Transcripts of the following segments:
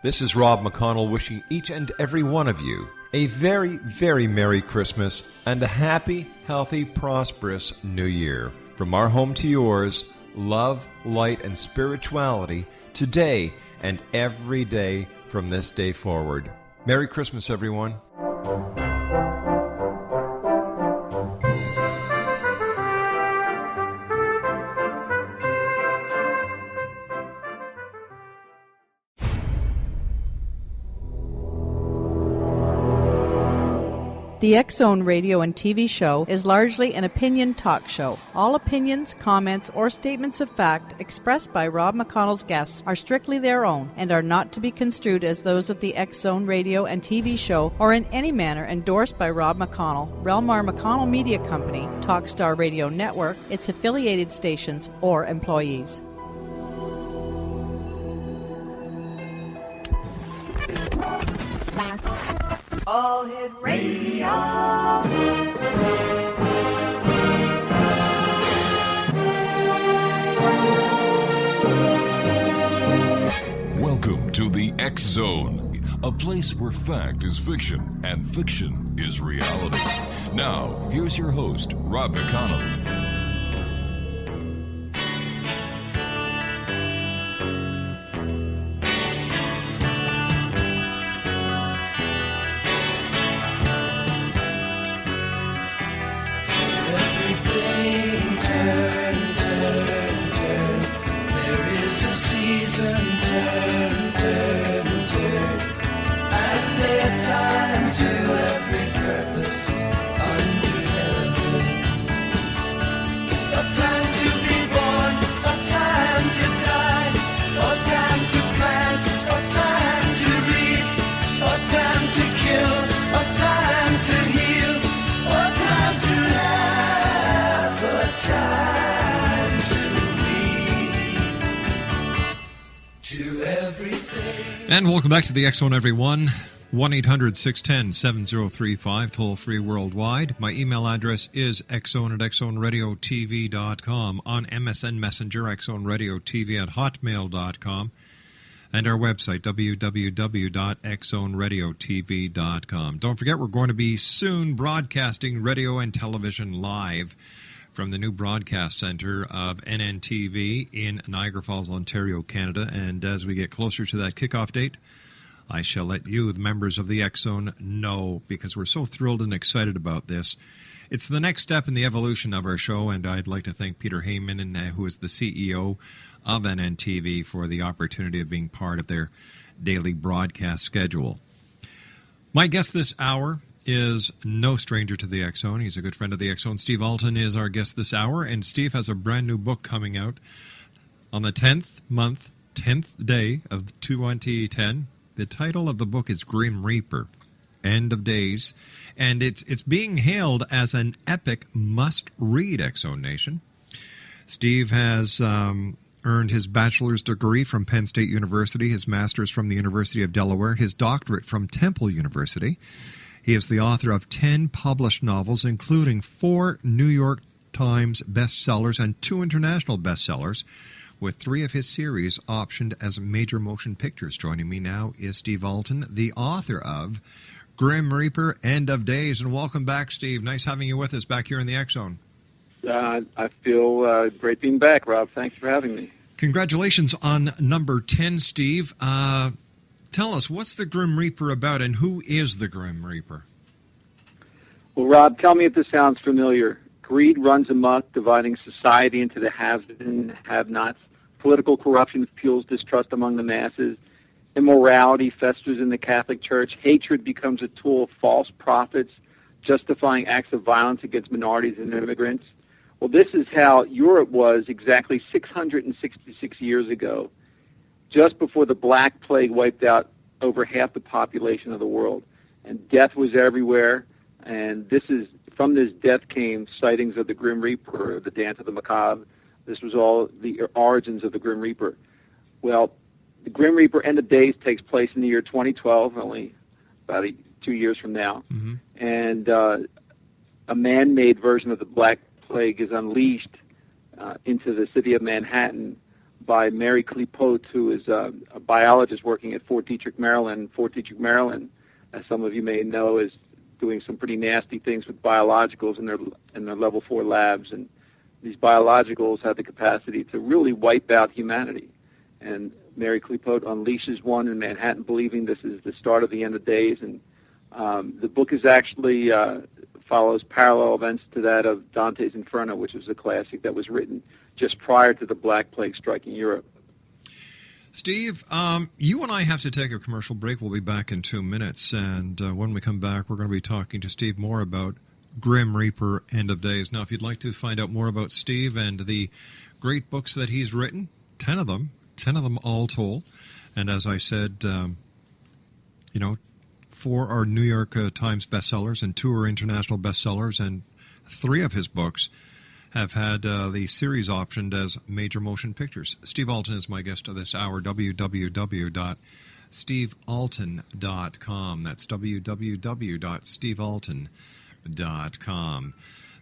This is Rob McConnell wishing each and every one of you a very, very Merry Christmas and a happy, healthy, prosperous New Year. From our home to yours, love, light, and spirituality today and every day from this day forward. Merry Christmas, everyone. The X-Zone radio and TV show is largely an opinion talk show. All opinions, comments, or statements of fact expressed by Rob McConnell's guests are strictly their own and are not to be construed as those of the X-Zone radio and TV show or in any manner endorsed by Rob McConnell, Relmar McConnell Media Company, Talkstar Radio Network, its affiliated stations, or employees. All Hit Radio. Welcome to the X-Zone, a place where fact is fiction and fiction is reality. Now, here's your host, Rob McConnell. And welcome back to the X-Zone, everyone. 1-800-610-7035, toll-free worldwide. My email address is xzone@xzoneradiotv.com. On MSN Messenger, xzoneradiotv@hotmail.com. And our website, www.xzoneradiotv.com. Don't forget, we're going to be soon broadcasting radio and television live from the new broadcast center of NNTV in Niagara Falls, Ontario, Canada. And as we get closer to that kickoff date, I shall let you, the members of the X-Zone, know, because we're so thrilled and excited about this. It's the next step in the evolution of our show, and I'd like to thank Peter Heyman, who is the CEO of NNTV, for the opportunity of being part of their daily broadcast schedule. My guest this hour is no stranger to the X-Zone. He's a good friend of the X-Zone. Steve Alten is our guest this hour, and Steve has a brand new book coming out on the 10th day of 2010. The title of the book is Grim Reaper, End of Days, and it's being hailed as an epic must-read, X-Zone Nation. Steve has earned his bachelor's degree from Penn State University, his master's from the University of Delaware, his doctorate from Temple University. He is the author of 10 published novels, including 4 New York Times bestsellers and 2 international bestsellers, with 3 of his series optioned as major motion pictures. Joining me now is Steve Alten, the author of Grim Reaper, End of Days. And welcome back, Steve. Nice having you with us back here in the X-Zone. I feel great being back, Rob. Thanks for having me. Congratulations on number 10, Steve. Tell us, what's the Grim Reaper about, and who is the Grim Reaper? Well, Rob, tell me if this sounds familiar. Greed runs amok, dividing society into the haves and have-nots. Political corruption fuels distrust among the masses. Immorality festers in the Catholic Church. Hatred becomes a tool of false prophets, justifying acts of violence against minorities and immigrants. Well, this is how Europe was exactly 666 years ago, just before the Black Plague wiped out over half the population of the world. And death was everywhere. And from this death came sightings of the Grim Reaper, the Dance of the Macabre. This was all the origins of the Grim Reaper. Well, the Grim Reaper End of Days takes place in the year 2012, only about 2 years from now. Mm-hmm. And a man-made version of the Black Plague is unleashed into the city of Manhattan by Mary Clipote, who is a biologist working at Fort Detrick, Maryland. Fort Detrick, Maryland, as some of you may know, is doing some pretty nasty things with biologicals in their level 4 labs, and these biologicals have the capacity to really wipe out humanity. And Mary Clipote unleashes one in Manhattan, believing this is the start of the end of days. And the book is actually follows parallel events to that of Dante's Inferno, which is a classic that was written just prior to the Black Plague striking Europe. Steve, you and I have to take a commercial break. We'll be back in 2 minutes. And when we come back, we're going to be talking to Steve more about Grim Reaper, End of Days. Now, if you'd like to find out more about Steve and the great books that he's written, 10 of them all told. And as I said, 4 are New York Times bestsellers and 2 are international bestsellers, and 3 of his books have had the series optioned as major motion pictures. Steve Alten is my guest of this hour, www.stevealten.com. That's www.stevealten.com.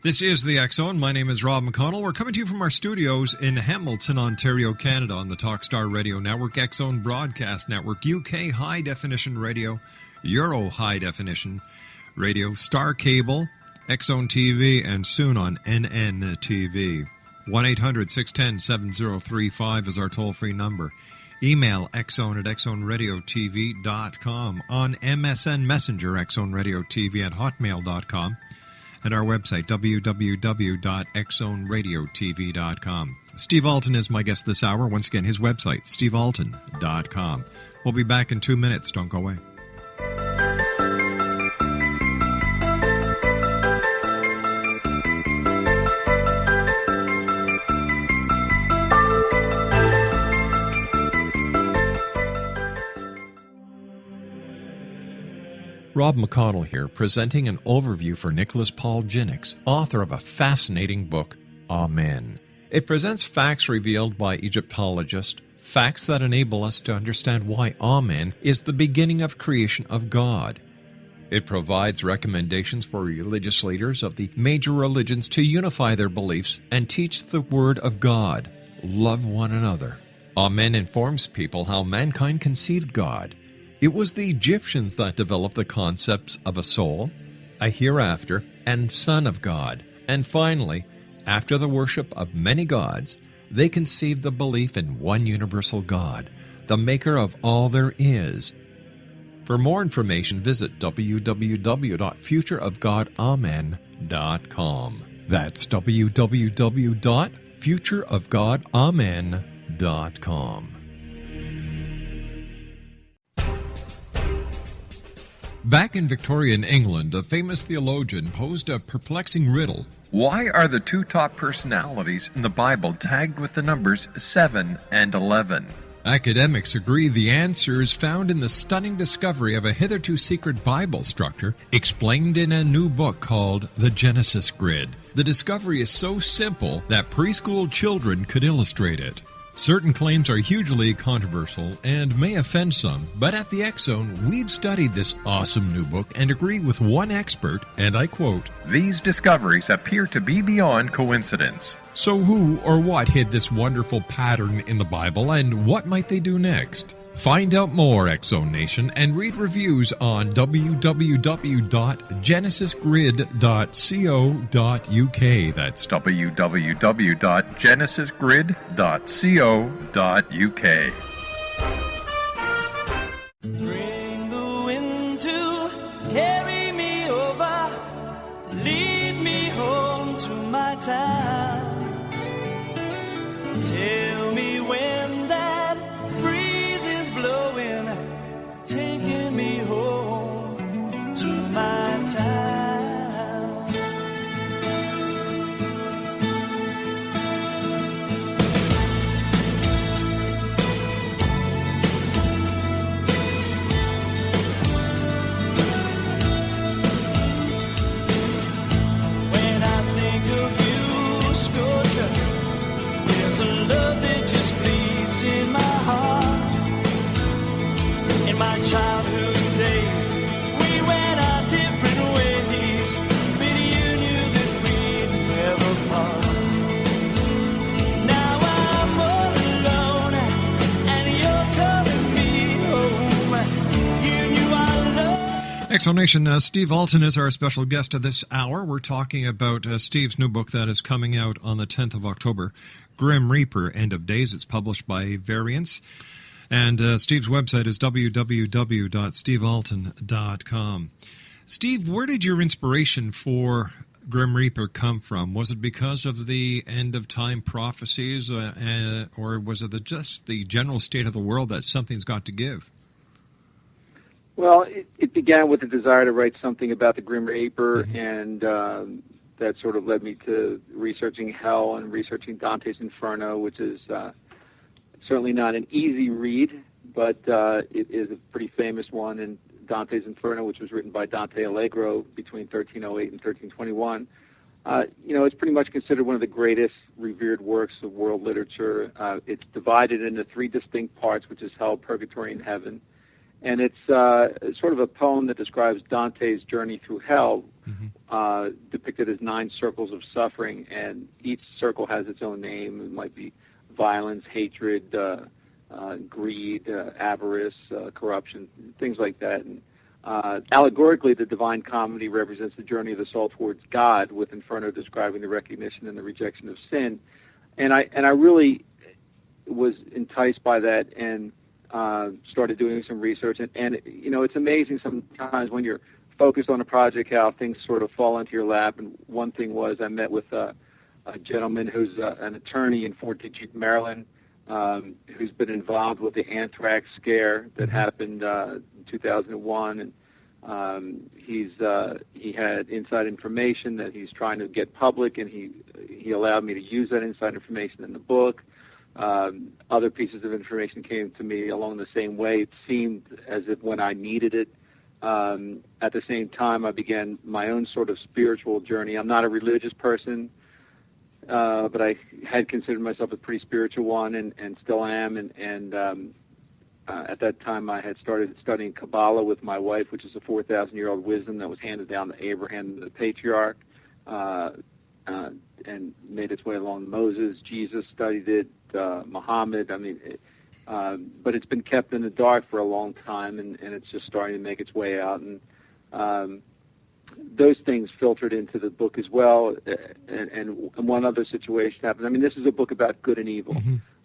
This is the X Zone. My name is Rob McConnell. We're coming to you from our studios in Hamilton, Ontario, Canada, on the Talkstar Radio Network, X Zone Broadcast Network, UK High Definition Radio, Euro High Definition Radio, Star Cable, X Zone TV, and soon on NNTV. 1-800-610-7035 is our toll-free number. Email xzone@xzoneradiotv.com. On MSN Messenger, xzoneradiotv@hotmail.com. And our website, www.xzoneradiotv.com. Steve Alten is my guest this hour. Once again, his website, stevealten.com. We'll be back in 2 minutes. Don't go away. Rob McConnell here, presenting an overview for Nicholas Paul Jennings, author of a fascinating book, Amen. It presents facts revealed by Egyptologists, facts that enable us to understand why Amen is the beginning of creation of God. It provides recommendations for religious leaders of the major religions to unify their beliefs and teach the Word of God. Love one another. Amen informs people how mankind conceived God. It was the Egyptians that developed the concepts of a soul, a hereafter, and Son of God. And finally, after the worship of many gods, they conceived the belief in one universal God, the maker of all there is. For more information, visit www.futureofgodamen.com. That's www.futureofgodamen.com. Back in Victorian England, a famous theologian posed a perplexing riddle. Why are the 2 top personalities in the Bible tagged with the numbers 7 and 11? Academics agree the answer is found in the stunning discovery of a hitherto secret Bible structure explained in a new book called The Genesis Grid. The discovery is so simple that preschool children could illustrate it. Certain claims are hugely controversial and may offend some, but at the X Zone, we've studied this awesome new book and agree with one expert, and I quote, "These discoveries appear to be beyond coincidence." So who or what hid this wonderful pattern in the Bible, and what might they do next? Find out more, X Zone Nation, and read reviews on www.genesisgrid.co.uk. That's www.genesisgrid.co.uk. Bring the wind to carry me over, lead me home to my town. Tell me when that breeze is blowing, taking me home to my town. Nation, Steve Alten is our special guest of this hour. We're talking about Steve's new book that is coming out on the 10th of October, Grim Reaper, End of Days. It's published by Variance. And Steve's website is www.stevealten.com. Steve, where did your inspiration for Grim Reaper come from? Was it because of the end-of-time prophecies, or was it just the general state of the world that something's got to give? Well, it began with a desire to write something about the Grim Reaper, and that sort of led me to researching hell and researching Dante's Inferno, which is certainly not an easy read, but it is a pretty famous one. And Dante's Inferno, which was written by Dante Allegro between 1308 and 1321, it's pretty much considered one of the greatest revered works of world literature. It's divided into three distinct parts, which is hell, purgatory, and heaven. And it's sort of a poem that describes Dante's journey through hell, depicted as 9 circles of suffering, and each circle has its own name. It might be violence, hatred, greed, avarice, corruption, things like that. And allegorically, the Divine Comedy represents the journey of the soul towards God, with Inferno describing the recognition and the rejection of sin. And I really was enticed by that and started doing some research, and it's amazing sometimes when you're focused on a project how things sort of fall into your lap. And one thing was I met with a gentleman who's an attorney in Fort Detrick, Maryland, who's been involved with the anthrax scare that happened in 2001, and he had inside information that he's trying to get public, and he allowed me to use that inside information in the book. Other pieces of information came to me along the same way. It seemed as if when I needed it. At the same time, I began my own sort of spiritual journey. I'm not a religious person, but I had considered myself a pretty spiritual one, and still am. And at that time, I had started studying Kabbalah with my wife, which is a 4,000-year-old wisdom that was handed down to Abraham, the patriarch, and made its way along Moses. Jesus studied it. Muhammad. But it's been kept in the dark for a long time, and it's just starting to make its way out. And those things filtered into the book as well. And one other situation happened. This is a book about good and evil,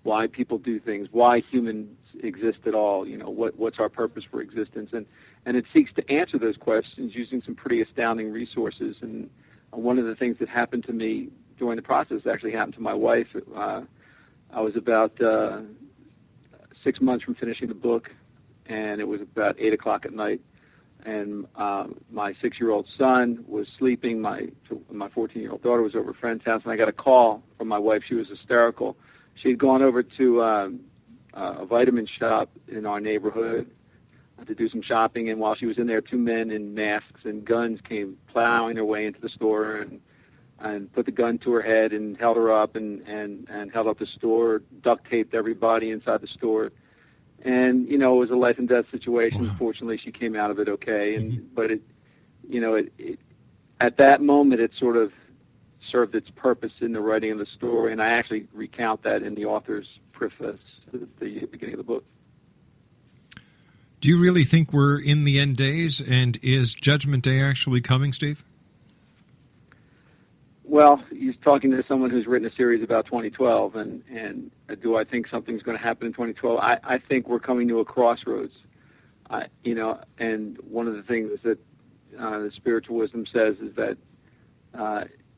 why people do things, why humans exist at all. What's our purpose for existence, and it seeks to answer those questions using some pretty astounding resources. And one of the things that happened to me during the process actually happened to my wife. I was about 6 months from finishing the book, and it was about 8 o'clock at night, and my 6-year-old son was sleeping. My 14-year-old daughter was over a friend's house, and I got a call from my wife. She was hysterical. She had gone over to a vitamin shop in our neighborhood to do some shopping, and while she was in there, 2 men in masks and guns came plowing their way into the store and put the gun to her head and held her up and held up the store, duct taped everybody inside the store. And, it was a life and death situation. Wow. Fortunately, she came out of it okay. But at that moment, it sort of served its purpose in the writing of the story. And I actually recount that in the author's preface at the beginning of the book. Do you really think we're in the end days? And is Judgment Day actually coming, Steve? Well, he's talking to someone who's written a series about 2012, and do I think something's going to happen in 2012? I think we're coming to a crossroads, and one of the things that the spiritual wisdom says is that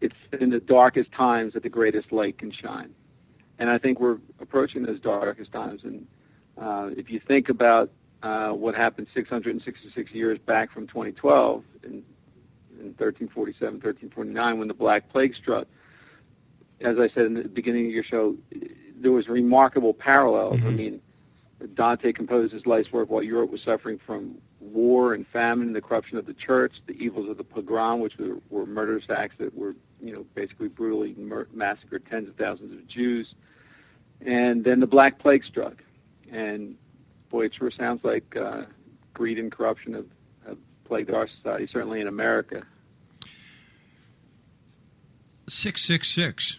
it's in the darkest times that the greatest light can shine, and I think we're approaching those darkest times. And if you think about what happened 666 years back from 2012, in 1347, 1349, when the Black Plague struck, as I said in the beginning of your show, there was remarkable parallels. Dante composed his life's work while Europe was suffering from war and famine, the corruption of the church, the evils of the pogrom, which were murderous acts that were, basically brutally massacred tens of thousands of Jews. And then the Black Plague struck. And, boy, it sure sounds like greed and corruption have plagued our society, certainly in America. 666,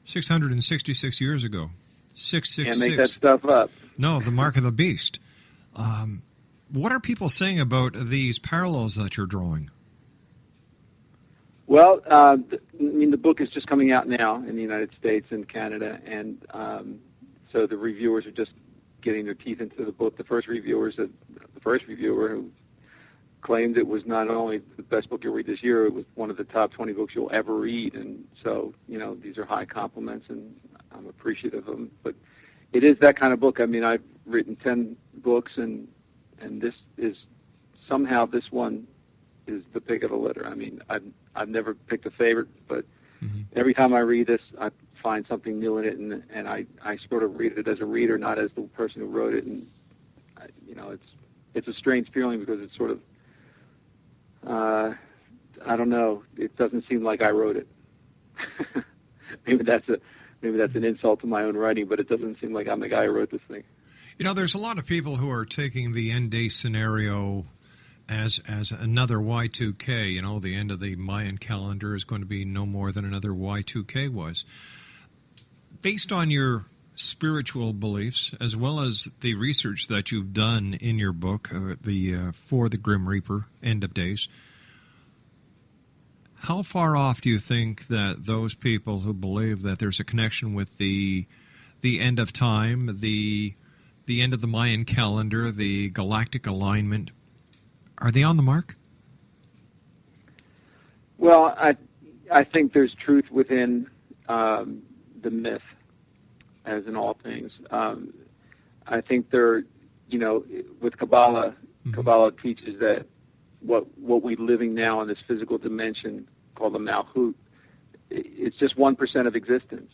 666 years ago. 666. Can't make that stuff up. No, the mark of the beast. What are people saying about these parallels that you're drawing? Well, the book is just coming out now in the United States and Canada, and so the reviewers are just getting their teeth into the book. The first reviewer who claimed it was not only the best book you'll read this year, it was one of the top 20 books you'll ever read. And so, these are high compliments, and I'm appreciative of them. But it is that kind of book. I mean, I've written 10 books, and this is somehow this one is the pick of the litter. I mean, I've never picked a favorite, but every time I read this, I find something new in it, and I sort of read it as a reader, not as the person who wrote it. And it's a strange feeling because it's sort of I don't know. It doesn't seem like I wrote it. maybe that's an insult to my own writing, but it doesn't seem like I'm the guy who wrote this thing. There's a lot of people who are taking the end day scenario as another Y2K. The end of the Mayan calendar is going to be no more than another Y2K was. Based on your spiritual beliefs, as well as the research that you've done in your book, For the Grim Reaper, End of Days, how far off do you think that those people who believe that there's a connection with the end of time, the end of the Mayan calendar, the galactic alignment, are they on the mark? Well, I think there's truth within the myth, as in all things. I think with Kabbalah, Kabbalah teaches that what we're living now in this physical dimension called the Malchut, it's just 1% of existence.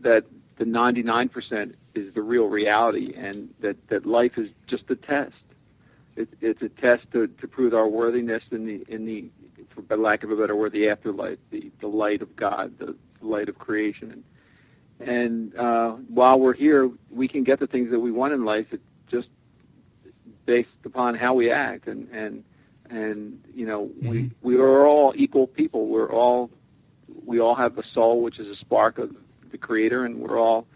That the 99% is the real reality, and that life is just a test. It's a test to prove our worthiness in the, for lack of a better word, the afterlife, the light of God, the light of creation. And while we're here, we can get the things that we want in life. It's just based upon how we act, and we are all equal people. We all have a soul, which is a spark of the Creator, and we're all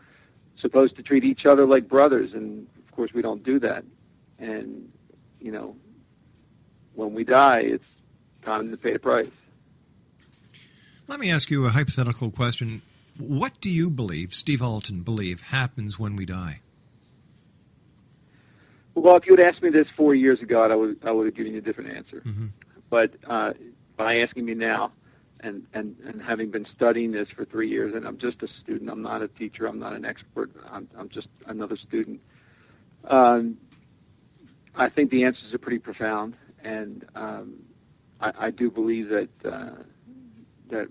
supposed to treat each other like brothers. And of course, we don't do that. And when we die, it's time to pay the price. Let me ask you a hypothetical question. What do you believe, Steve Alten believe, happens when we die? Well, if you had asked me this 4 years ago, I would have given you a different answer. But by asking me now, and having been studying this for 3 years, and I'm just a student, I'm not a teacher, I'm not an expert, I'm just another student. I think the answers are pretty profound, and I do believe that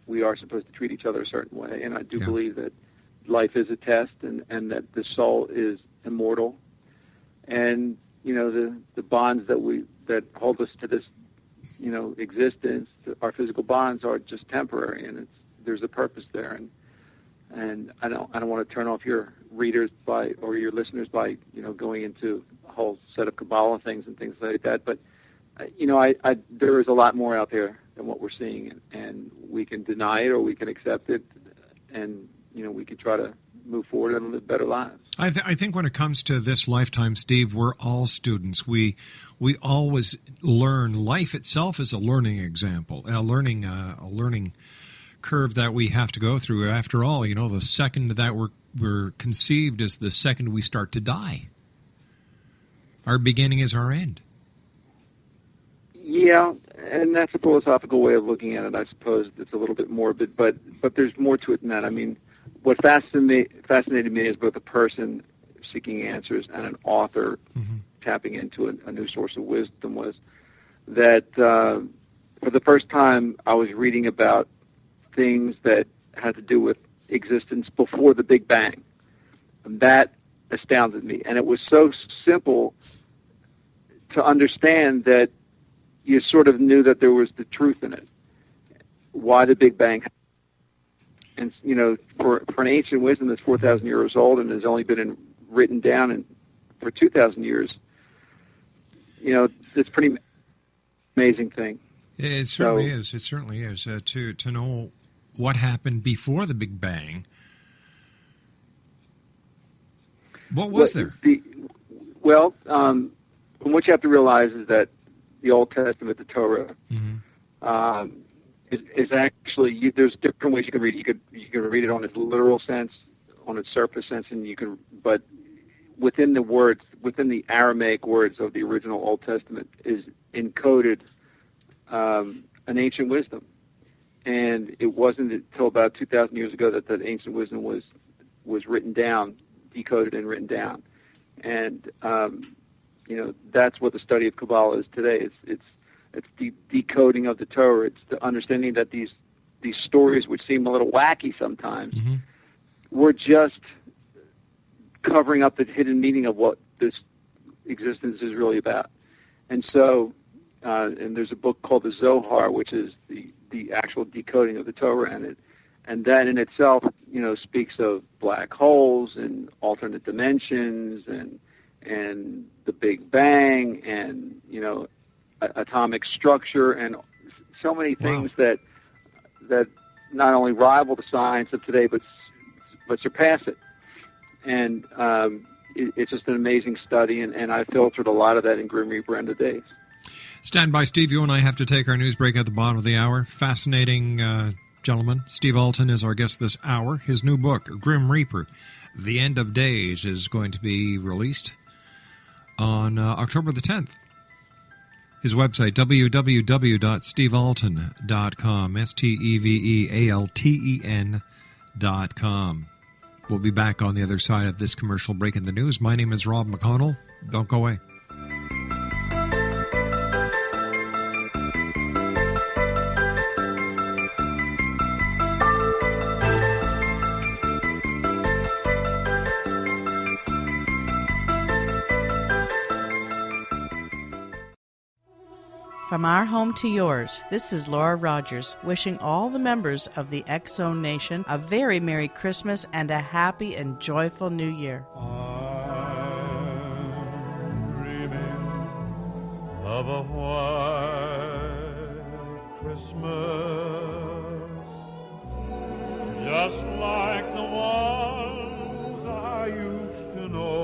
we are supposed to treat each other a certain way, and I do believe that life is a test, and that the soul is immortal, and the bonds that hold us to this existence, our physical bonds, are just temporary, and there's a purpose there, and I don't want to turn off your readers or your listeners by going into a whole set of Kabbalah things and things like that, but there is a lot more out there than what we're seeing, and we can deny it or we can accept it, and we can try to move forward and live better lives. I think when it comes to this lifetime, Steve, we're all students. We always learn. Life itself is a learning example, a learning curve that we have to go through. After all, the second that we're conceived is the second we start to die. Our beginning is our end. Yeah, and that's a philosophical way of looking at it. I suppose it's a little bit morbid, but there's more to it than that. I mean, what fascinated me as both a person seeking answers and an author tapping into a new source of wisdom was that for the first time I was reading about things that had to do with existence before the Big Bang. And that astounded me. And it was so simple to understand that you sort of knew that there was the truth in it. Why the Big Bang? And for an ancient wisdom that's 4,000 years old and has only been written down for 2,000 years, it's a pretty amazing thing. It certainly is. It certainly is to know what happened before the Big Bang. What was there? what you have to realize is that the Old Testament, the Torah, is actually, there's different ways you can read it. You can read it on its literal sense, on its surface sense, but within the words, within the Aramaic words of the original Old Testament, is encoded an ancient wisdom. And it wasn't until about 2,000 years ago that that ancient wisdom was written down, decoded and written down. And that's what the study of Kabbalah is today. It's the decoding of the Torah. It's the understanding that these stories, which seem a little wacky sometimes, were just covering up the hidden meaning of what this existence is really about. And so, and there's a book called the Zohar, which is the actual decoding of the Torah, and that in itself, speaks of black holes and alternate dimensions and the Big Bang and atomic structure and so many things that not only rival the science of today but surpass it. And it's just an amazing study, and I filtered a lot of that in Grim Reaper End of Days. Stand by, Steve. You and I have to take our news break at the bottom of the hour. Fascinating gentleman. Steve Alten is our guest this hour. His new book, Grim Reaper, The End of Days, is going to be released on October the 10th. His website, www.stevealten.com, SteveAlten.com. We'll be back on the other side of this commercial break in the news. My name is Rob McConnell. Don't go away. From our home to yours, this is Laura Rogers, wishing all the members of the X-Zone Nation a very Merry Christmas and a happy and joyful New Year. I'm dreaming of a white Christmas, just like the ones I used to know.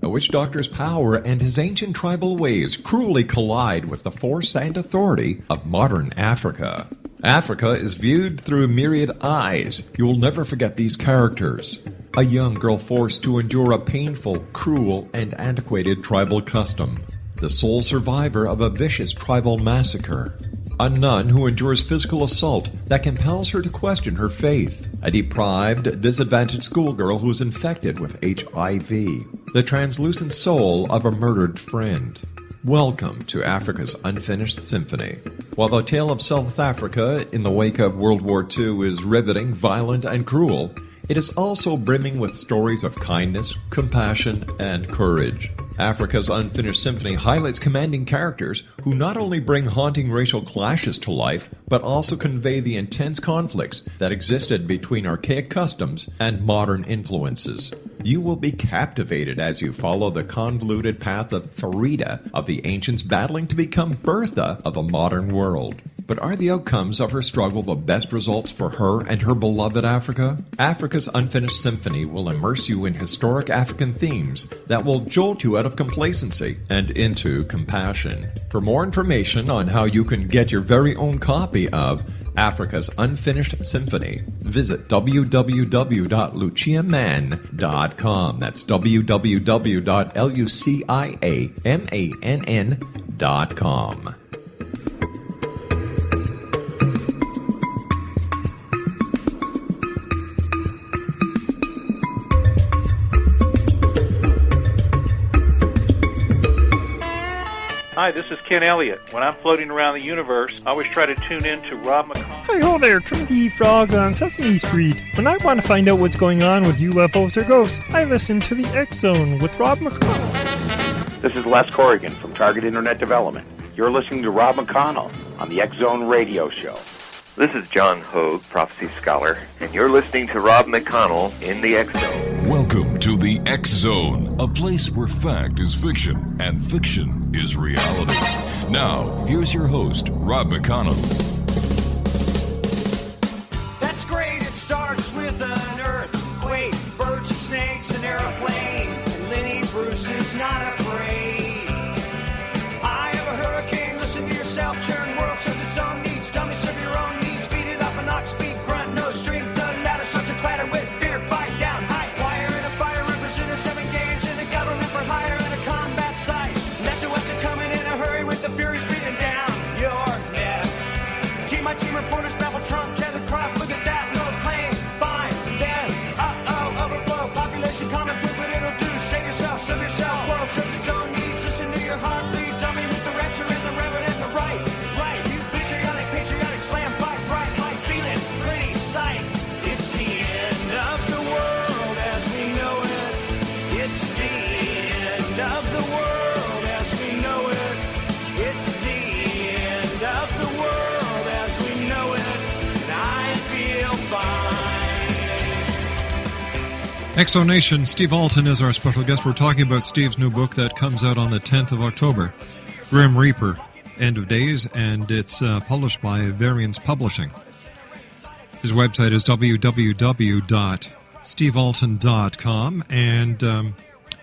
A witch doctor's power and his ancient tribal ways cruelly collide with the force and authority of modern Africa. Africa is viewed through myriad eyes. You will never forget these characters. A young girl forced to endure a painful, cruel, and antiquated tribal custom. The sole survivor of a vicious tribal massacre. A nun who endures physical assault that compels her to question her faith. A deprived, disadvantaged schoolgirl who is infected with HIV. The translucent soul of a murdered friend. Welcome to Africa's Unfinished Symphony. While the tale of South Africa in the wake of World War II is riveting, violent, and cruel, it is also brimming with stories of kindness, compassion, and courage. Africa's Unfinished Symphony highlights commanding characters who not only bring haunting racial clashes to life, but also convey the intense conflicts that existed between archaic customs and modern influences. You will be captivated as you follow the convoluted path of Farida, of the ancients battling to become Bertha of the modern world. But are the outcomes of her struggle the best results for her and her beloved Africa? Africa's Unfinished Symphony will immerse you in historic African themes that will jolt you out of complacency and into compassion. For more information on how you can get your very own copy of Africa's Unfinished Symphony, visit www.luciamann.com. That's www.luciamann.com. Hi, this is Ken Elliott. When I'm floating around the universe, I always try to tune in to Rob McConnell. Hi ho there, Trinity Frog on Sesame Street. When I want to find out what's going on with UFOs or ghosts, I listen to the X-Zone with Rob McConnell. This is Les Corrigan from Target Internet Development. You're listening to Rob McConnell on the X-Zone Radio Show. This is John Hogue, Prophecy Scholar, and you're listening to Rob McConnell in the X-Zone. Welcome to the X-Zone, a place where fact is fiction and fiction is reality. Now, here's your host, Rob McConnell. That's great, it starts with an earthquake, birds and snakes, an airplane, and Lenny Bruce is not afraid. I have a hurricane, listen to yourself, churn world serves its own needs, dummy serve your own needs, beat it up an ox, speed, grunt, no strength, the ladder starts to clatter with fear, bite down, high wire in a fire, represented 7 games in a government for hire in a combat site, left to us and coming in a hurry with the furies breathing down your neck. Team by team reporters babble Trump, tether crop, look at that, no plane, fine, then, overflow, population comment, proof what it'll do, save yourself, serve yourself, world serves its own needs, listen to your heartbeat, dummy with the rapture and the reverend and the right, you patriotic, slam, fight, right, my feeling, pretty sight, it's the end of the world as we know it, it's the end of the world as we know it, it's the end of the world as we know it, and I feel fine. Exonation, Steve Alten is our special guest. We're talking about Steve's new book that comes out on the 10th of October, Grim Reaper, End of Days, and it's published by Variance Publishing. His website is www.stevealten.com, and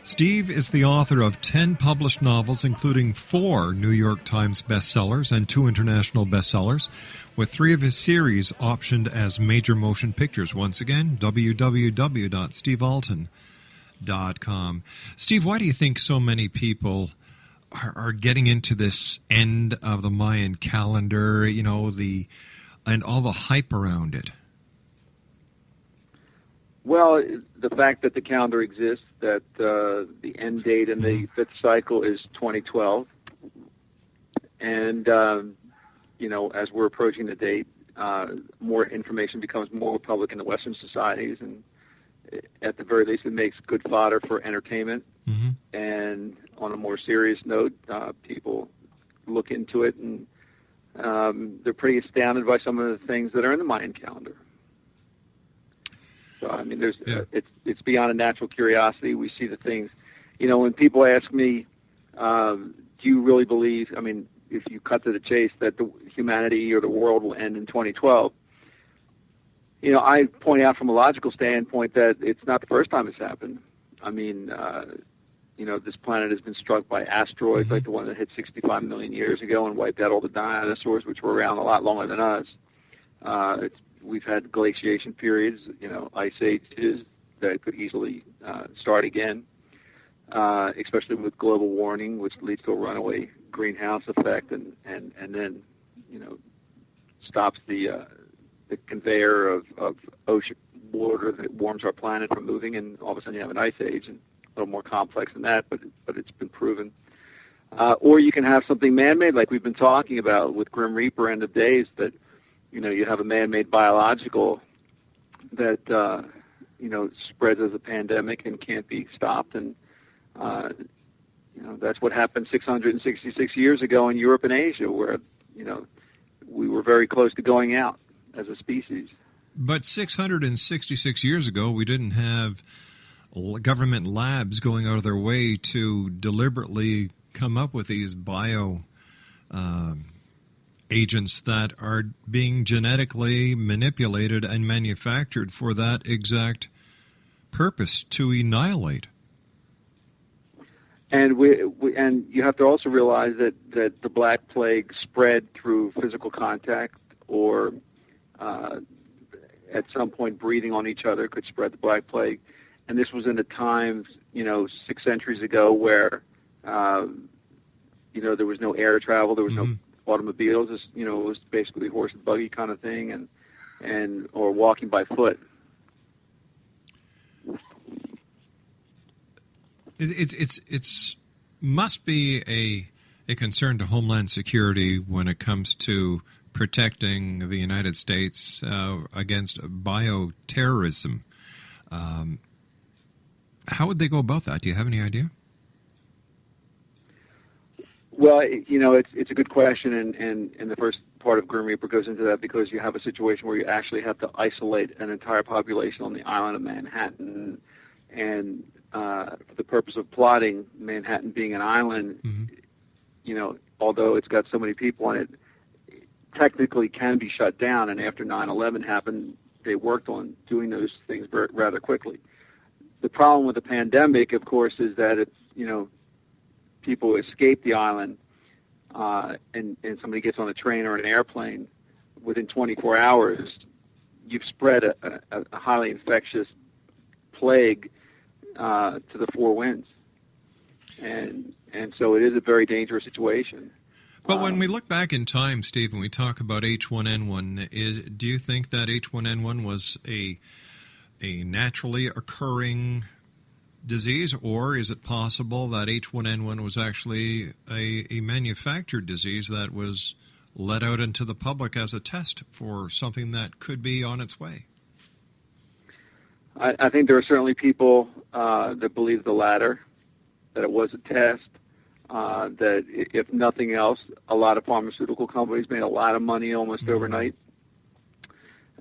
Steve is the author of 10 published novels, including 4 New York Times bestsellers and 2 international bestsellers, with 3 of his series optioned as major motion pictures. Once again, www.stevealten.com. Steve, why do you think so many people are getting into this end of the Mayan calendar, and all the hype around it? Well, the fact that the calendar exists, that the end date in the 5th cycle is 2012, and as we're approaching the date, more information becomes more public in the Western societies, and at the very least, it makes good fodder for entertainment. Mm-hmm. And on a more serious note, people look into it, and they're pretty astounded by some of the things that are in the Mayan calendar. So, I mean, it's beyond a natural curiosity. We see the things, when people ask me, do you really believe, I mean, if you cut to the chase, that the humanity or the world will end in 2012, I point out from a logical standpoint that it's not the first time it's happened. I mean, this planet has been struck by asteroids like the one that hit 65 million years ago and wiped out all the dinosaurs, which were around a lot longer than us. We've had glaciation periods, ice ages that could easily start again, especially with global warming, which leads to a runaway greenhouse effect, and then stops the conveyor of ocean water that warms our planet from moving, and all of a sudden you have an ice age, and a little more complex than that, but it's been proven. Or you can have something man-made, like we've been talking about with Grim Reaper, End of Days, that you have a man-made biological that spreads as a pandemic and can't be stopped, and that's what happened 666 years ago in Europe and Asia, where we were very close to going out as a species. But 666 years ago, we didn't have government labs going out of their way to deliberately come up with these bio agents that are being genetically manipulated and manufactured for that exact purpose, to annihilate. And and you have to also realize that the Black Plague spread through physical contact, or at some point breathing on each other could spread the Black Plague. And this was in a time, 6 centuries ago, where there was no air travel, there was no automobiles. It was basically horse and buggy kind of thing, or walking by foot. It's must be a concern to Homeland Security when it comes to protecting the United States against bioterrorism. How would they go about that? Do you have any idea? Well, it's a good question, and the first part of Grim Reaper goes into that, because you have a situation where you actually have to isolate an entire population on the island of Manhattan, and for the purpose of plotting, Manhattan being an island, although it's got so many people on it, technically can be shut down. And after 9/11 happened, they worked on doing those things rather quickly. The problem with the pandemic, of course, is that it's, people escape the island, and somebody gets on a train or an airplane. Within 24 hours, you've spread a highly infectious plague to the four winds, and so it is a very dangerous situation. But when we look back in time, Steve, and we talk about H1N1, do you think that H1N1 was a naturally occurring disease, or is it possible that H1N1 was actually a manufactured disease that was let out into the public as a test for something that could be on its way? I think there are certainly people that believe the latter, that it was a test, that if nothing else, a lot of pharmaceutical companies made a lot of money almost overnight.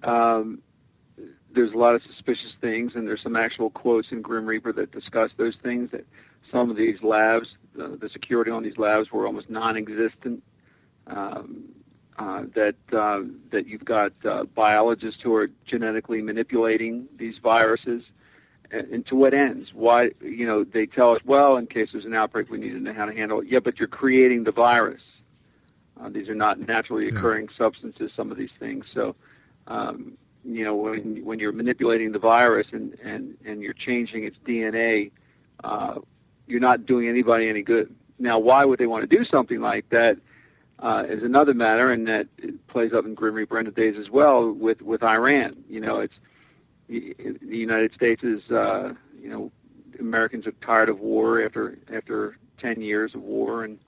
There's a lot of suspicious things, and there's some actual quotes in Grim Reaper that discuss those things, that some of these labs, the security on these labs were almost non-existent, that you've got biologists who are genetically manipulating these viruses, and to what ends? Why, they tell us, well, in case there's an outbreak, we need to know how to handle it. Yeah, but you're creating the virus. These are not naturally occurring substances, some of these things. So, when you're manipulating the virus and you're changing its DNA, you're not doing anybody any good. Now, why would they want to do something like that is another matter, and that it plays up in Grim Reaper End of Days as well with Iran. It's the United States is, Americans are tired of war after 10 years of war, and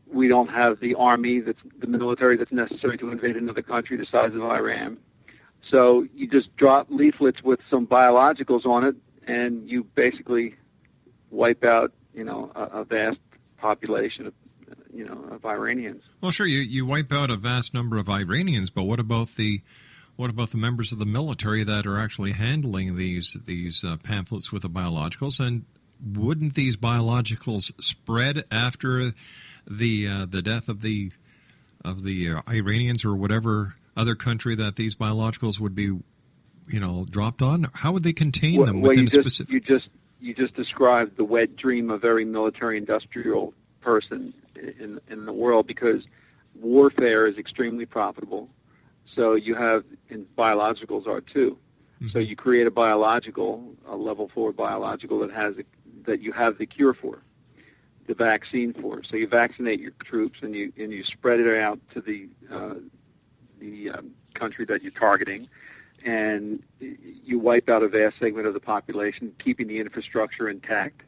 we don't have the army, the military that's necessary to invade another country the size of Iran. So you just drop leaflets with some biologicals on it, and you basically wipe out, a vast population of Iranians. Well, sure, you wipe out a vast number of Iranians, but what about the members of the military that are actually handling these pamphlets with the biologicals? And wouldn't these biologicals spread after the death of the Iranians or whatever other country that these biologicals would be, dropped on? How would they contain them within a specific? You just described the wet dream of every military-industrial person in the world, because warfare is extremely profitable. So you have, and biologicals are too. Mm-hmm. So you create a biological, a level 4 biological that you have the cure for, the vaccine for. So you vaccinate your troops and you spread it out to the country that you're targeting, and you wipe out a vast segment of the population, keeping the infrastructure intact.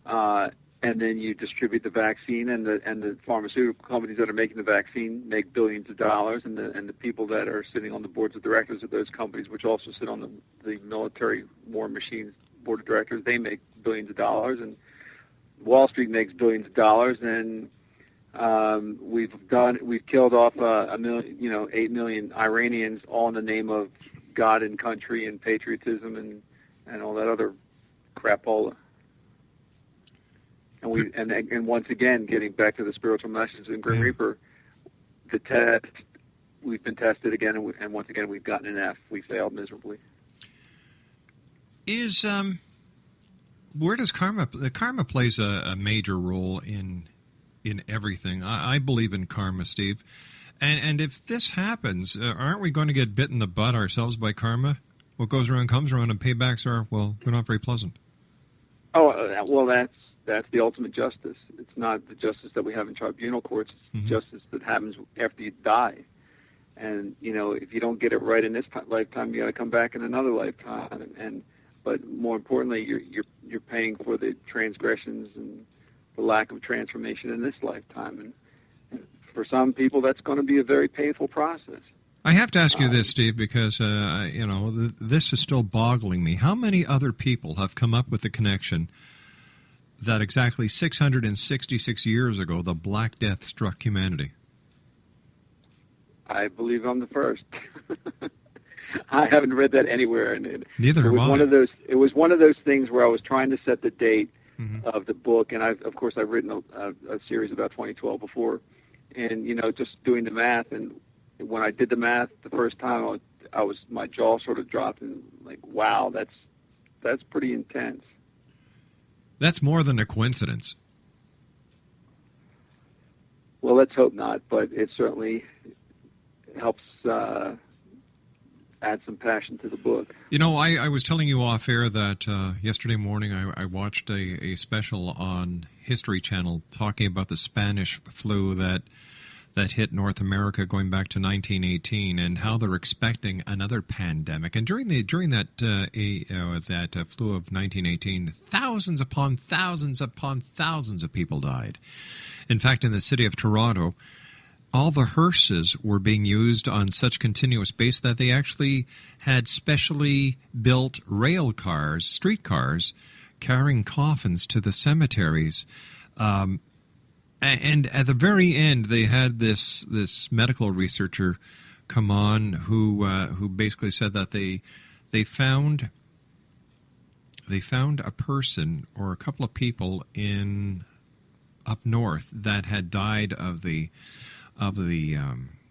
And then you distribute the vaccine, and the pharmaceutical companies that are making the vaccine make billions of dollars, and the people that are sitting on the boards of directors of those companies, which also sit on the military war machine board of directors, they make billions of dollars, and Wall Street makes billions of dollars, and we've killed off 8 million Iranians, all in the name of God and country and patriotism and all that other crapola. And once again, getting back to the spiritual message in Grim Reaper, the test, we've been tested again, and once again we've gotten an F. We failed miserably. Where does karma? Karma plays a major role in everything. I believe in karma, Steve. And if this happens, aren't we going to get bit in the butt ourselves by karma? What goes around comes around, and paybacks are, they're not very pleasant. Oh, well, that's the ultimate justice. It's not the justice that we have in tribunal courts. It's justice that happens after you die. And, if you don't get it right in this lifetime, you got to come back in another lifetime. But more importantly, you're paying for the transgressions and the lack of transformation in this lifetime. And for some people, that's going to be a very painful process. I have to ask you this, Steve, because, this is still boggling me. How many other people have come up with the connection that exactly 666 years ago, the Black Death struck humanity? I believe I'm the first. I haven't read that anywhere. And Neither have I. It was one of those things where I was trying to set the date of the book, and I've written a series about 2012 before, and just doing the math, and when I did the math the first time, my jaw sort of dropped, and like, wow, that's pretty intense. That's more than a coincidence. Well, let's hope not, but it certainly helps add some passion to the book. I was telling you off air that yesterday morning I watched a special on History Channel talking about the Spanish flu that hit North America going back to 1918, and how they're expecting another pandemic. And during that flu of 1918, thousands upon thousands upon thousands of people died. In fact, in the city of Toronto, all the hearses were being used on such continuous basis that they actually had specially built rail cars, streetcars, carrying coffins to the cemeteries. And at the very end, they had this medical researcher come on who basically said that they found a person or a couple of people up north that had died of the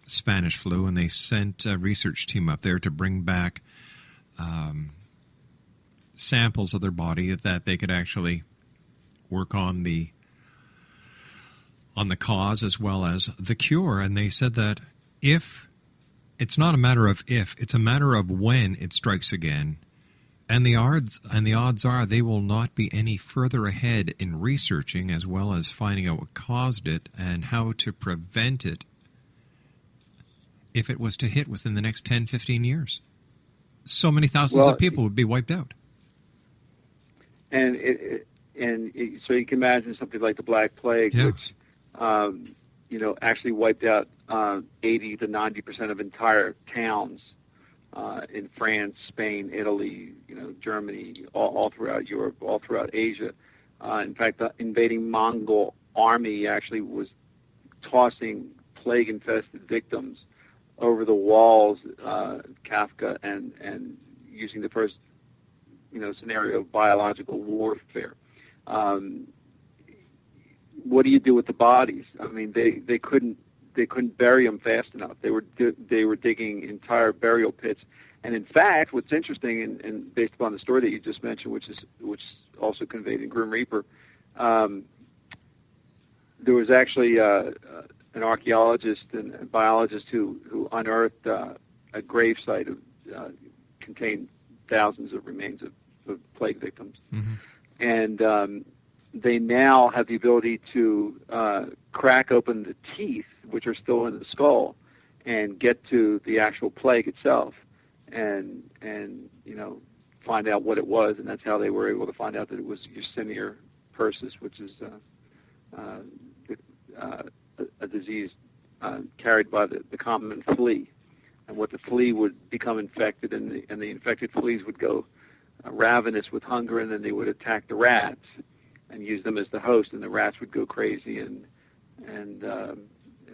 Spanish flu, and they sent a research team up there to bring back samples of their body that they could actually work on the cause as well as the cure. And they said that if it's not a matter of if, it's a matter of when it strikes again. And the odds are they will not be any further ahead in researching as well as finding out what caused it and how to prevent it if it was to hit within the next 10, 15 years. So many thousands of people would be wiped out. And so you can imagine something like the Black Plague, which actually wiped out 80 to 90% of entire towns in France, Spain, Italy, Germany, all throughout Europe, all throughout Asia. In fact, the invading Mongol army actually was tossing plague-infested victims over the walls, Kafka, and using the first, scenario of biological warfare. What do you do with the bodies? I mean, they couldn't bury them fast enough. They were digging entire burial pits. And in fact, what's interesting, and based upon the story that you just mentioned, which is also conveyed in Grim Reaper, there was actually an archaeologist and a biologist who unearthed a gravesite of contained thousands of remains of plague victims, and they now have the ability to crack open the teeth, which are still in the skull, and get to the actual plague itself, and find out what it was, and that's how they were able to find out that it was Yersinia persis, which is a disease carried by the common flea, and what the flea would become infected, and the infected fleas would go ravenous with hunger, and then they would attack the rats and use them as the host, and the rats would go crazy and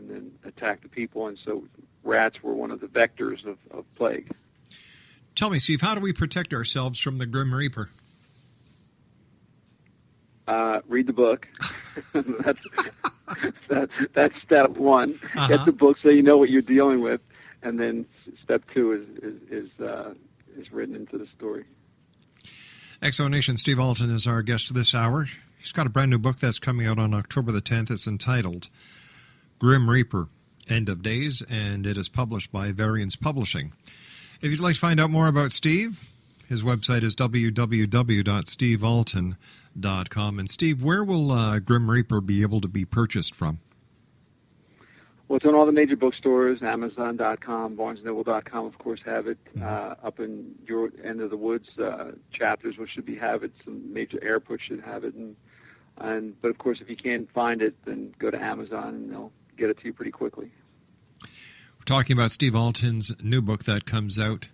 then attack the people, and so rats were one of the vectors of plague. Tell me, Steve, how do we protect ourselves from the Grim Reaper? Read the book. That's step one. Get the book so you know what you're dealing with, and then step two is written into the story. Exonation Steve Alten is our guest this hour. He's got a brand new book that's coming out on October the 10th. It's entitled Grim Reaper, End of Days, and it is published by Variance Publishing. If you'd like to find out more about Steve, his website is www.stevealten.com. And Steve, where will Grim Reaper be able to be purchased from? Well, it's on all the major bookstores, Amazon.com, BarnesandNoble.com, of course, have it. Up in your end of the woods, Chapters, which should have it. Some major airports should have it. But of course, if you can't find it, then go to Amazon, and they'll get it to you pretty quickly. We're talking about Steve Alten's new book that comes out,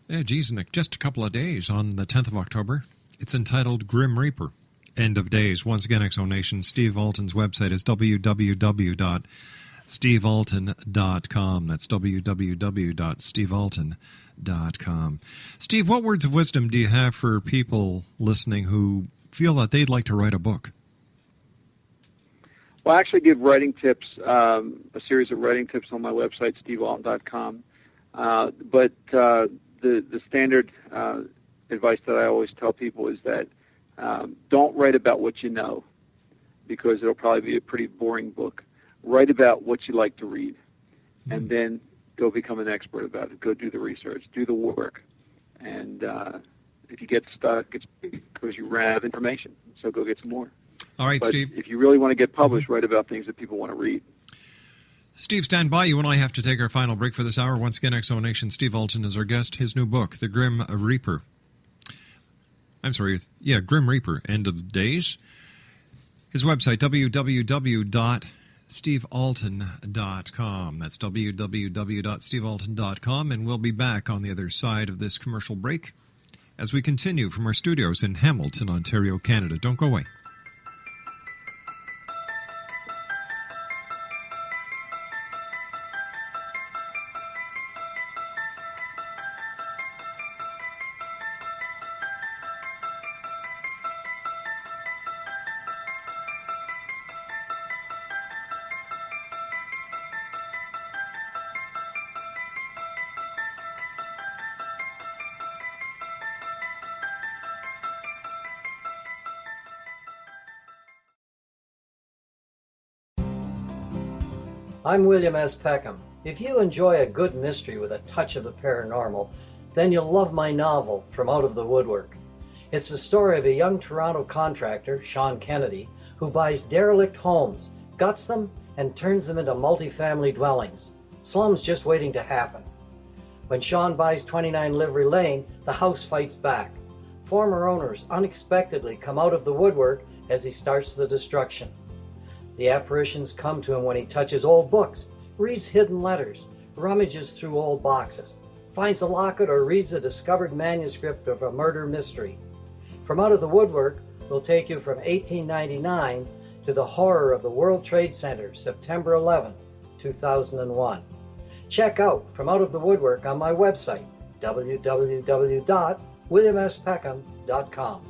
in just a couple of days, on the 10th of October. It's entitled Grim Reaper, End of Days. Once again, Exonation, Steve Alten's website is www.stevealten.com. That's www.stevealten.com. Steve, what words of wisdom do you have for people listening who feel that they'd like to write a book? Well, I actually give writing tips, a series of writing tips on my website, stevealten.com. But the standard advice that I always tell people is that don't write about what you know, because it'll probably be a pretty boring book. Write about what you like to read, and then go become an expert about it. Go do the research, do the work. And if you get stuck, it's because you ran out of information. So go get some more. All right, but Steve. If you really want to get published, write about things that people want to read. Steve, stand by. You and I have to take our final break for this hour. Once again, Exonation, Steve Alten is our guest. His new book, The Grim Reaper. Grim Reaper, End of Days. His website, www.stevealten.com. That's www.stevealten.com, and we'll be back on the other side of this commercial break as we continue from our studios in Hamilton, Ontario, Canada. Don't go away. I'm William S. Peckham. If you enjoy a good mystery with a touch of the paranormal, then you'll love my novel, From Out of the Woodwork. It's the story of a young Toronto contractor, Sean Kennedy, who buys derelict homes, guts them, and turns them into multifamily dwellings. Slums just waiting to happen. When Sean buys 29 Livery Lane, the house fights back. Former owners unexpectedly come out of the woodwork as he starts the destruction. The apparitions come to him when he touches old books, reads hidden letters, rummages through old boxes, finds a locket, or reads a discovered manuscript of a murder mystery. From Out of the Woodwork will take you from 1899 to the horror of the World Trade Center, September 11, 2001. Check out From Out of the Woodwork on my website, www.williamspeckham.com.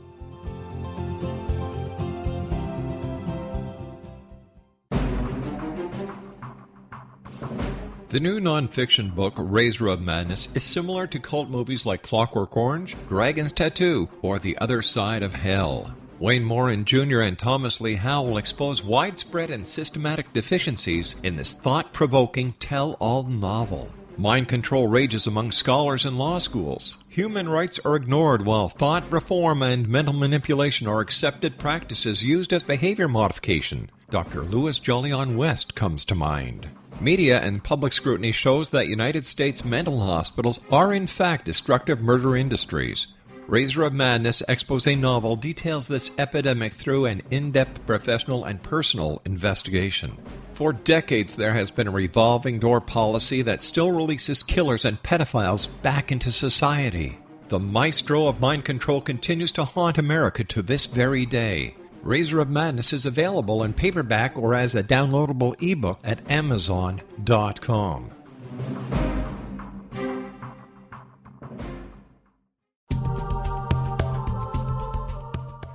The new nonfiction book, Razor of Madness, is similar to cult movies like Clockwork Orange, Dragon's Tattoo, or The Other Side of Hell. Wayne Morin Jr. and Thomas Lee Howe will expose widespread and systematic deficiencies in this thought-provoking tell-all novel. Mind control rages among scholars in law schools. Human rights are ignored while thought reform and mental manipulation are accepted practices used as behavior modification. Dr. Louis Jolyon West comes to mind. Media and public scrutiny shows that United States mental hospitals are in fact destructive murder industries. Razor of Madness expose novel details this epidemic through an in-depth professional and personal investigation. For decades there has been a revolving door policy that still releases killers and pedophiles back into society. The maestro of mind control continues to haunt America to this very day. Razor of Madness is available in paperback or as a downloadable ebook at Amazon.com.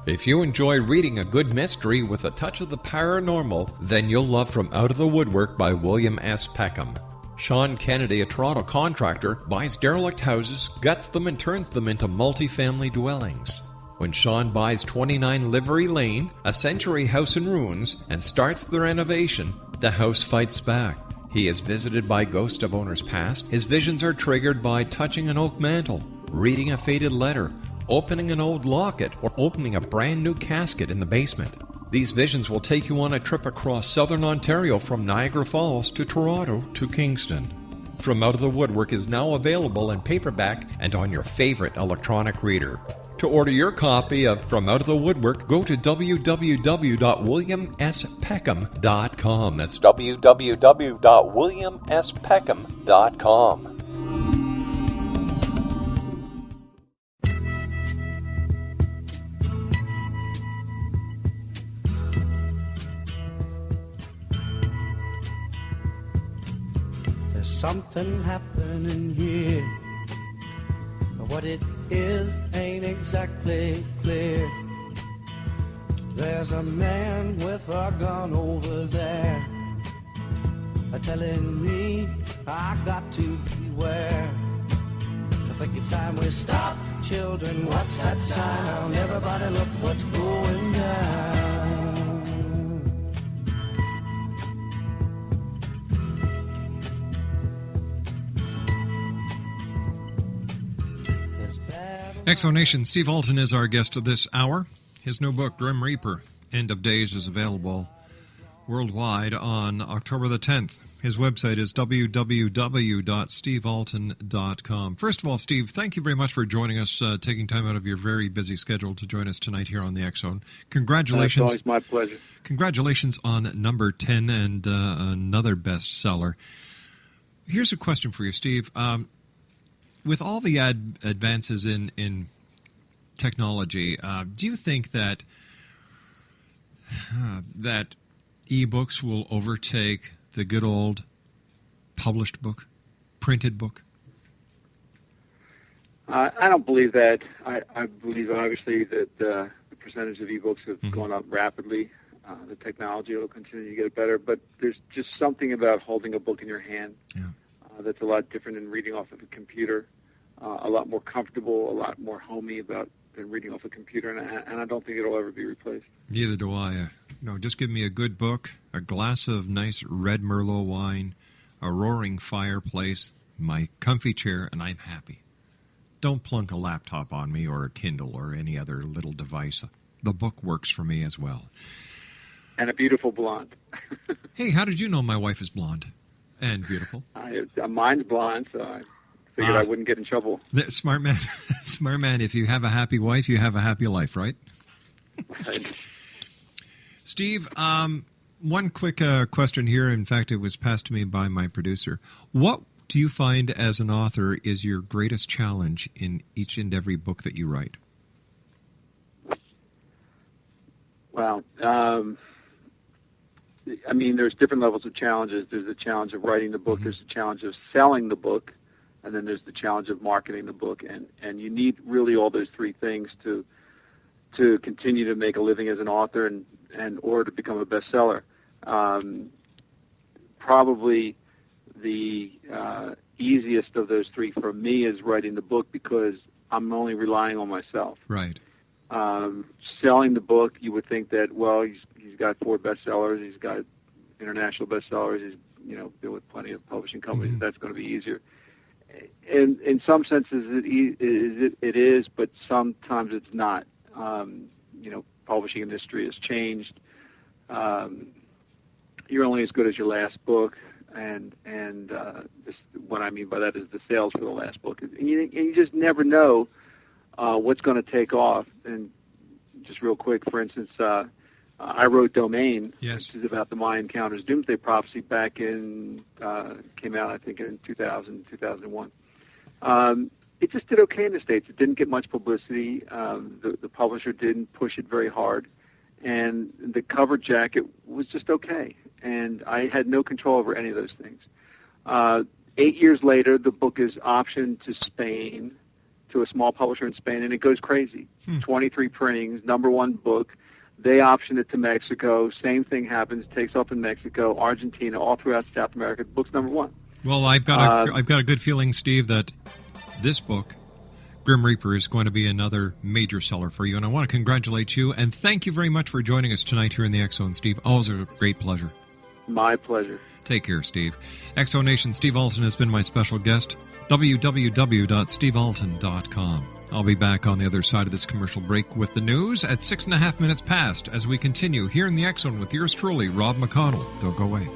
If you enjoy reading a good mystery with a touch of the paranormal, then you'll love From Out of the Woodwork by William S. Peckham. Sean Kennedy, a Toronto contractor, buys derelict houses, guts them, and turns them into multifamily dwellings. When Sean buys 29 Livery Lane, a century house in ruins, and starts the renovation, the house fights back. He is visited by ghosts of owners past. His visions are triggered by touching an oak mantle, reading a faded letter, opening an old locket, or opening a brand new casket in the basement. These visions will take you on a trip across southern Ontario from Niagara Falls to Toronto to Kingston. From Out of the Woodwork is now available in paperback and on your favorite electronic reader. To order your copy of From Out of the Woodwork, go to www.williamspeckham.com. That's www.williamspeckham.com. There's something happening here, but what it is ain't exactly clear. There's a man with a gun over there, telling me I got to beware. I think it's time we stop, children. What's that sound? Everybody look what's going down. Exonation, Steve Alten is our guest of this hour. His new book, Grim Reaper, End of Days, is available worldwide on October the 10th. His website is www.stevealten.com. First of all, Steve, thank you very much for joining us, taking time out of your very busy schedule to join us tonight here on the X-Zone. Congratulations. It's always my pleasure. Congratulations on number 10 and another bestseller. Here's a question for you, Steve. With all the advances in technology, do you think that that e-books will overtake the good old published book, printed book? I don't believe that. I believe, obviously, that the percentage of e-books have gone up rapidly. The technology will continue to get better, but there's just something about holding a book in your hand that's a lot different than reading off of a computer. A lot more comfortable, a lot more homey than reading off a computer, and I don't think it'll ever be replaced. Neither do I. Just give me a good book, a glass of nice red Merlot wine, a roaring fireplace, my comfy chair, and I'm happy. Don't plunk a laptop on me or a Kindle or any other little device. The book works for me as well. And a beautiful blonde. Hey, how did you know my wife is blonde and beautiful? Mine's blonde, so I figured I wouldn't get in trouble. Smart man. Smart man. If you have a happy wife, you have a happy life, right? Steve, one quick question here. In fact, it was passed to me by my producer. What do you find as an author is your greatest challenge in each and every book that you write? Well, I mean, there's different levels of challenges. There's the challenge of writing the book. There's the challenge of selling the book. And then there's the challenge of marketing the book. And you need really all those three things to continue to make a living as an author and or to become a bestseller. Probably the easiest of those three for me is writing the book because I'm only relying on myself. Right. Selling the book, you would think that, well, he's got 4 bestsellers, he's got international bestsellers, he's been with plenty of publishing companies. That's going to be easier. In some senses, it is, but sometimes it's not. Publishing industry has changed. You're only as good as your last book, and what I mean by that is the sales for the last book. And you just never know what's going to take off. And just real quick, for instance, I wrote Domain, which is about the Mayan Counters Doomsday Prophecy back in, came out, I think, in 2000, 2001. It just did okay in the States. It didn't get much publicity. The publisher didn't push it very hard. And the cover jacket was just okay. And I had no control over any of those things. 8 years later, the book is optioned to Spain, to a small publisher in Spain, and it goes crazy. 23 printings, #1 book. They option it to Mexico. Same thing happens. Takes off in Mexico, Argentina, all throughout South America. The book's #1. Well, I've got a good feeling, Steve, that this book, Grim Reaper, is going to be another major seller for you. And I want to congratulate you and thank you very much for joining us tonight here in the X-Zone, Steve. Always a great pleasure. My pleasure. Take care, Steve. Exonation, Steve Alten has been my special guest. www.stevealten.com. I'll be back on the other side of this commercial break with the news at 6.5 minutes past as we continue here in the X-Zone with yours truly, Rob McConnell. Don't go away.